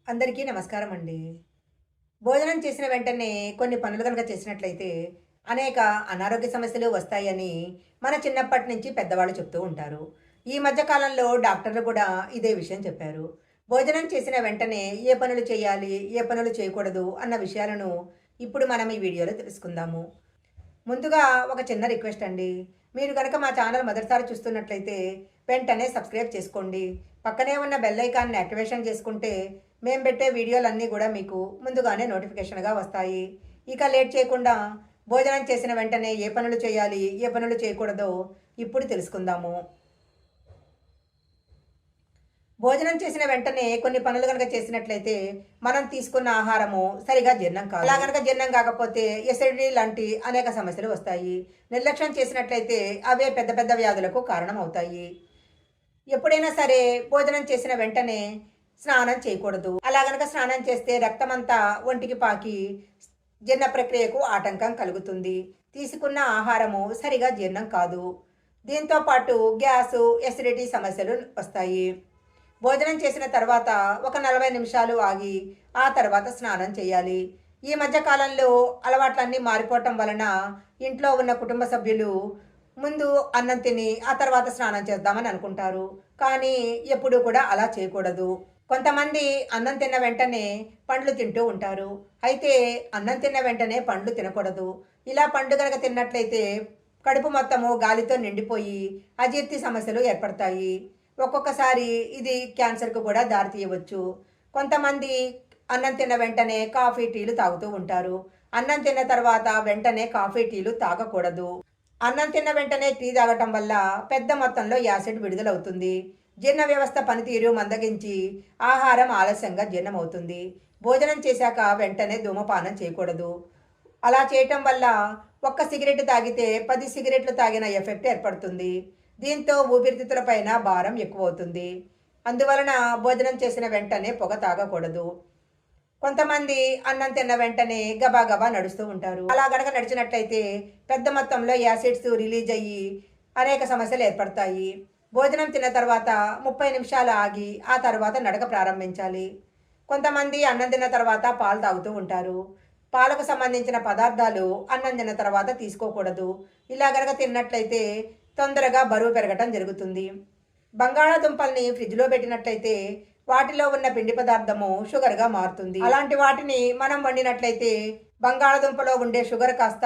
అందరికీ నమస్కారం అండి. భోజనం చేసిన వెంటనే కొన్ని పనులు గనక చేసినట్లయితే అనేక అనారోగ్య సమస్యలు వస్తాయని మన చిన్నప్పటి నుంచి పెద్దవాళ్ళు చెప్తూ ఉంటారు. ఈ మధ్య కాలంలో డాక్టర్లు కూడా ఇదే విషయం చెప్పారు. భోజనం చేసిన వెంటనే ఏ పనులు చేయాలి, ఏ పనులు చేయకూడదు అన్న విషయాలను ఇప్పుడు మనం ఈ వీడియోలో తెలుసుకుందాము. ముందుగా ఒక చిన్న రిక్వెస్ట్ అండి. మీరు గనక మా ఛానల్ మొదటిసారి చూస్తున్నట్లయితే వెంటనే సబ్స్క్రైబ్ చేసుకోండి. పక్కనే ఉన్న బెల్ ఐకాన్‌ని యాక్టివేషన్ చేసుకుంటే మేము పెట్టే వీడియోలన్నీ కూడా మీకు ముందుగానే నోటిఫికేషన్‌గా వస్తాయి. ఇక లేట్ చేయకుండా భోజనం చేసిన వెంటనే ఏ పనులు చేయాలి, ఏ పనులు చేయకూడదో ఇప్పుడు తెలుసుకుందాము. భోజనం చేసిన వెంటనే కొన్ని పనులు గనక చేసినట్లయితే మనం తీసుకున్న ఆహారము సరిగా జీర్ణం కాదు. అలా గనక జీర్ణం కాకపోతే ఎసిడిటీ లాంటి అనేక సమస్యలు వస్తాయి. నిర్లక్ష్యం చేసినట్లయితే అవే పెద్ద పెద్ద వ్యాధులకు కారణం అవుతాయి. ఎప్పుడైనా సరే భోజనం చేసిన వెంటనే స్నానం చేయకూడదు. అలా గనక స్నానం చేస్తే రక్తమంతా ఒంటికి పాకి జీర్ణ ప్రక్రియకు ఆటంకం కలుగుతుంది. తీసుకున్న ఆహారము సరిగా జీర్ణం కాదు. దీంతో పాటు గ్యాసు, ఎసిడిటీ సమస్యలు వస్తాయి. భోజనం చేసిన తర్వాత ఒక 40 నిమిషాలు ఆగి ఆ తర్వాత స్నానం చేయాలి. ఈ మధ్య కాలంలో అలవాట్లన్నీ మారిపోవటం వలన ఇంట్లో ఉన్న కుటుంబ సభ్యులు ముందు అన్నం తిని ఆ తర్వాత స్నానం చేద్దామని అనుకుంటారు. కానీ ఎప్పుడూ కూడా అలా చేయకూడదు. కొంతమంది అన్నం తిన్న వెంటనే పండ్లు తింటూ ఉంటారు. అయితే అన్నం తిన్న వెంటనే పండ్లు తినకూడదు. ఇలా పండు గనక తిన్నట్లయితే కడుపు మొత్తము గాలితో నిండిపోయి అజీర్తి సమస్యలు ఏర్పడతాయి. ఒక్కొక్కసారి ఇది క్యాన్సర్‌కు కూడా దారితీయవచ్చు. కొంతమంది అన్నం తిన్న వెంటనే కాఫీ, టీలు తాగుతూ ఉంటారు. అన్నం తిన్న తర్వాత వెంటనే కాఫీ, టీలు తాగకూడదు. అన్నం తిన్న వెంటనే టీ తాగటం వల్ల పెద్ద మొత్తంలో యాసిడ్ విడుదలవుతుంది. జీర్ణ వ్యవస్థ పనితీరు మందగించి ఆహారం ఆలస్యంగా జీర్ణమవుతుంది. భోజనం చేశాక వెంటనే ధూమపానం చేయకూడదు. అలా చేయటం వల్ల ఒక్క సిగరెట్ తాగితే 10 సిగరెట్లు తాగిన ఎఫెక్ట్ ఏర్పడుతుంది. దీంతో ఊపిరితిత్తులపైన భారం ఎక్కువవుతుంది. అందువలన భోజనం చేసిన వెంటనే పొగ తాగకూడదు. కొంతమంది అన్నం తిన్న వెంటనే గబాగబా నడుస్తూ ఉంటారు. అలా గనక నడిచినట్లయితే పెద్ద మొత్తంలో యాసిడ్స్ రిలీజ్ అయ్యి అనేక సమస్యలు ఏర్పడతాయి. భోజనం తిన్న తర్వాత 30 నిమిషాలు ఆగి ఆ తర్వాత నడక ప్రారంభించాలి. కొంతమంది అన్నం తిన్న తర్వాత పాలు తాగుతూ ఉంటారు. పాలకు సంబంధించిన పదార్థాలు అన్నం తిన్న తర్వాత తీసుకోకూడదు. ఇలా గనక తిన్నట్లయితే తొందరగా బరువు పెరగటం జరుగుతుంది. బంగాళాదుంపల్ని ఫ్రిడ్జ్‌లో పెట్టినట్లయితే వాటిలో ఉన్న పిండి పదార్థము షుగర్‌గా మారుతుంది. అలాంటి వాటిని మనం వండినట్లయితే బంగాళాదుంపలో ఉండే షుగర్ కాస్త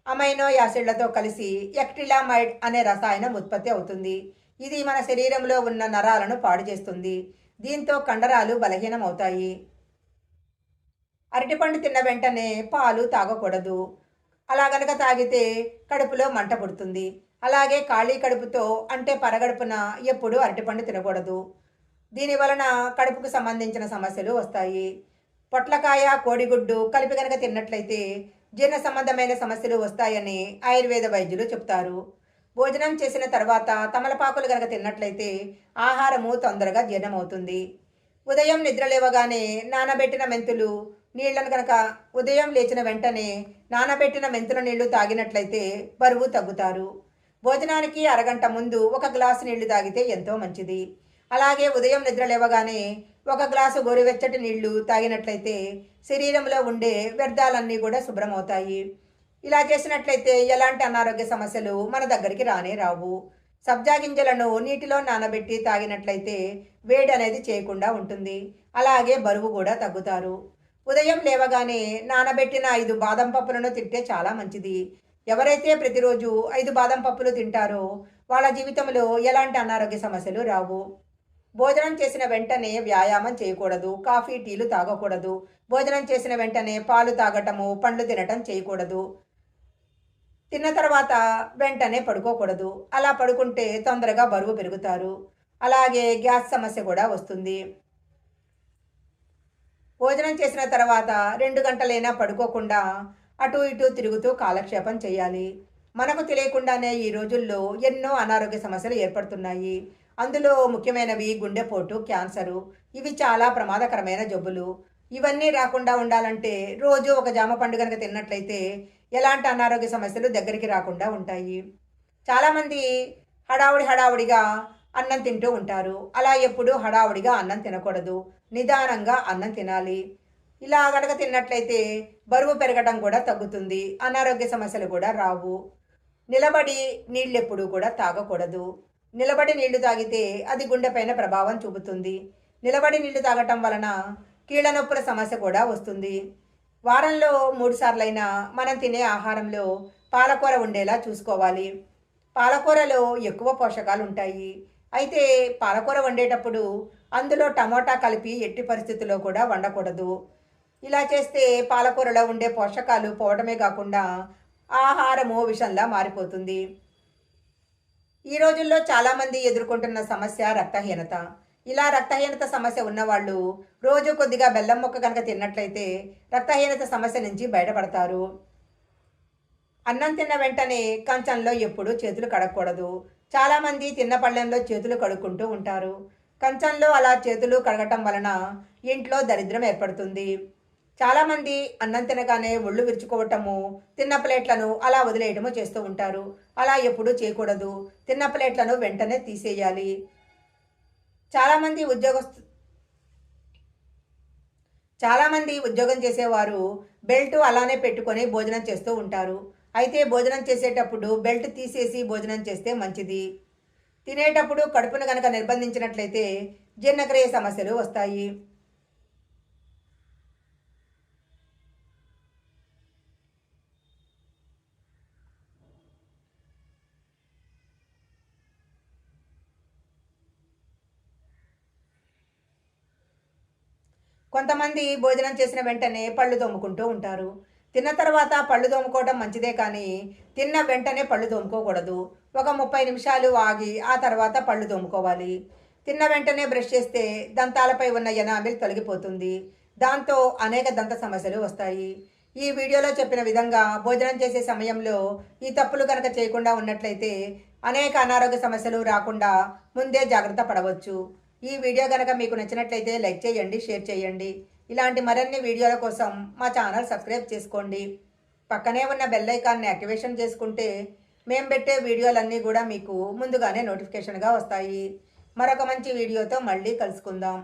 అమైనో యాసిడ్లతో కలిసి ఎక్టిలామైడ్ అనే రసాయనం ఉత్పత్తి అవుతుంది. ఇది మన శరీరంలో ఉన్న నరాలను పాడు చేస్తుంది. దీంతో కండరాలు బలహీనమవుతాయి. అరటిపండు తిన్న వెంటనే పాలు తాగకూడదు. అలా గనక తాగితే కడుపులో మంట పుడుతుంది. అలాగే ఖాళీ కడుపుతో అంటే పరగడుపున ఎప్పుడూ అరటిపండు తినకూడదు. దీని వలన కడుపుకు సంబంధించిన సమస్యలు వస్తాయి. పొట్లకాయ, కోడిగుడ్డు కలిపి గనక తిన్నట్లయితే జీర్ణ సంబంధమైన సమస్యలు వస్తాయని ఆయుర్వేద వైద్యులు చెప్తారు. భోజనం చేసిన తర్వాత తమలపాకులు గనక తిన్నట్లయితే ఆహారము తొందరగా జీర్ణమవుతుంది. ఉదయం నిద్ర లేవగానే నానబెట్టిన మెంతులు నీళ్లను గనక ఉదయం లేచిన వెంటనే నానబెట్టిన మెంతుల నీళ్లు తాగినట్లయితే బరువు తగ్గుతారు. భోజనానికి అరగంట ముందు ఒక గ్లాసు నీళ్లు తాగితే ఎంతో మంచిది. అలాగే ఉదయం నిద్ర లేవగానే ఒక గ్లాసు గోరువెచ్చటి నీళ్లు తాగినట్లయితే శరీరంలో ఉండే వ్యర్థాలన్నీ కూడా శుభ్రమవుతాయి. ఇలా చేసినట్లయితే ఎలాంటి అనారోగ్య సమస్యలు మన దగ్గరికి రానే రావు. సబ్జా గింజలను నీటిలో నానబెట్టి తాగినట్లయితే వేడి అనేది చేయకుండా ఉంటుంది. అలాగే బరువు కూడా తగ్గుతారు. ఉదయం లేవగానే నానబెట్టిన 5 బాదం పప్పులను తింటే చాలా మంచిది. ఎవరైతే ప్రతిరోజు 5 బాదం పప్పులు తింటారో వాళ్ళ జీవితంలో ఎలాంటి అనారోగ్య సమస్యలు రావు. భోజనం చేసిన వెంటనే వ్యాయామం చేయకూడదు. కాఫీ, టీలు తాగకూడదు. భోజనం చేసిన వెంటనే పాలు తాగటము, పండ్లు తినటం చేయకూడదు. తిన్న తర్వాత వెంటనే పడుకోకూడదు. అలా పడుకుంటే తొందరగా బరువు పెరుగుతారు. అలాగే గ్యాస్ సమస్య కూడా వస్తుంది. భోజనం చేసిన తర్వాత 2 గంటలైనా పడుకోకుండా అటు ఇటు తిరుగుతూ కాలక్షేపం చేయాలి. మనకు తెలియకుండానే ఈ రోజుల్లో ఎన్నో అనారోగ్య సమస్యలు ఏర్పడుతున్నాయి. అందులో ముఖ్యమైనవి గుండెపోటు, క్యాన్సరు. ఇవి చాలా ప్రమాదకరమైన జబ్బులు. ఇవన్నీ రాకుండా ఉండాలంటే రోజు ఒక జామ పండు గనక తిన్నట్లయితే ఎలాంటి అనారోగ్య సమస్యలు దగ్గరికి రాకుండా ఉంటాయి. చాలామంది హడావుడిగా అన్నం తింటూ ఉంటారు. అలా ఎప్పుడూ హడావుడిగా అన్నం తినకూడదు. నిదానంగా అన్నం తినాలి. ఇలా గనక తిన్నట్లయితే బరువు పెరగడం కూడా తగ్గుతుంది. అనారోగ్య సమస్యలు కూడా రావు. నిలబడి నీళ్ళెప్పుడూ కూడా తాగకూడదు. నిలబడి నీళ్లు తాగితే అది గుండెపైన ప్రభావం చూపుతుంది. నిలబడి నీళ్లు తాగటం వలన కీళ్ళ నొప్పుల సమస్య కూడా వస్తుంది. వారంలో 3 సార్లైనా మనం తినే ఆహారంలో పాలకూర ఉండేలా చూసుకోవాలి. పాలకూరలో ఎక్కువ పోషకాలు ఉంటాయి. అయితే పాలకూర వండేటప్పుడు అందులో టమోటా కలిపి ఎట్టి పరిస్థితుల్లో కూడా వండకూడదు. ఇలా చేస్తే పాలకూరలో ఉండే పోషకాలు పోవడమే కాకుండా ఆహారము విషంలా మారిపోతుంది. ఈ రోజుల్లో చాలామంది ఎదుర్కొంటున్న సమస్య రక్తహీనత. ఇలా రక్తహీనత సమస్య ఉన్నవాళ్ళు రోజు కొద్దిగా బెల్లం ముక్క కనుక తిన్నట్లయితే రక్తహీనత సమస్య నుంచి బయటపడతారు. అన్నం తిన్న వెంటనే కంచంలో ఎప్పుడూ చేతులు కడగకూడదు. చాలామంది తిన్న పళ్ళెంలో చేతులు కడుక్కుంటూ ఉంటారు. కంచంలో అలా చేతులు కడగటం వలన ఇంట్లో దరిద్రం ఏర్పడుతుంది. చాలామంది అన్నం తినగానే ఒళ్ళు విరుచుకోవటము, తిన్న ప్లేట్లను అలా వదిలేయటము చేస్తూ ఉంటారు. అలా ఎప్పుడూ చేయకూడదు. తిన్న ప్లేట్లను వెంటనే తీసేయాలి. చాలామంది ఉద్యోగం చేసేవారు బెల్ట్ అలానే పెట్టుకొని భోజనం చేస్తూ ఉంటారు. అయితే భోజనం చేసేటప్పుడు బెల్ట్ తీసేసి భోజనం చేస్తే మంచిది. తినేటప్పుడు కడుపును కనుక నిర్బంధించినట్లయితే జీర్ణక్రియ సమస్యలు వస్తాయి. కొంతమంది భోజనం చేసిన వెంటనే పళ్ళు తోముకుంటూ ఉంటారు. తిన్న తర్వాత పళ్ళు తోముకోవడం మంచిదే కానీ తిన్న వెంటనే పళ్ళు తోముకోకూడదు. ఒక 30 నిమిషాలు ఆగి ఆ తర్వాత పళ్ళు తోముకోవాలి. తిన్న వెంటనే బ్రష్ చేస్తే దంతాలపై ఉన్న ఎనామిల్ తొలగిపోతుంది. దాంతో అనేక దంత సమస్యలు వస్తాయి. ఈ వీడియోలో చెప్పిన విధంగా భోజనం చేసే సమయంలో ఈ తప్పులు కనుక చేయకుండా ఉన్నట్లయితే అనేక అనారోగ్య సమస్యలు రాకుండా ముందే జాగ్రత్త పడవచ్చు. ఈ వీడియో కనుక మీకు నచ్చినట్లయితే లైక్ చేయండి, షేర్ చేయండి. ఇలాంటి మరిన్ని వీడియోల కోసం మా ఛానల్ సబ్స్క్రైబ్ చేసుకోండి. పక్కనే ఉన్న బెల్ ఐకాన్ని యాక్టివేషన్ చేసుకుంటే మేము పెట్టే వీడియోలన్నీ కూడా మీకు ముందుగానే నోటిఫికేషన్గా వస్తాయి. మరొక మంచి వీడియోతో మళ్ళీ కలుసుకుందాం.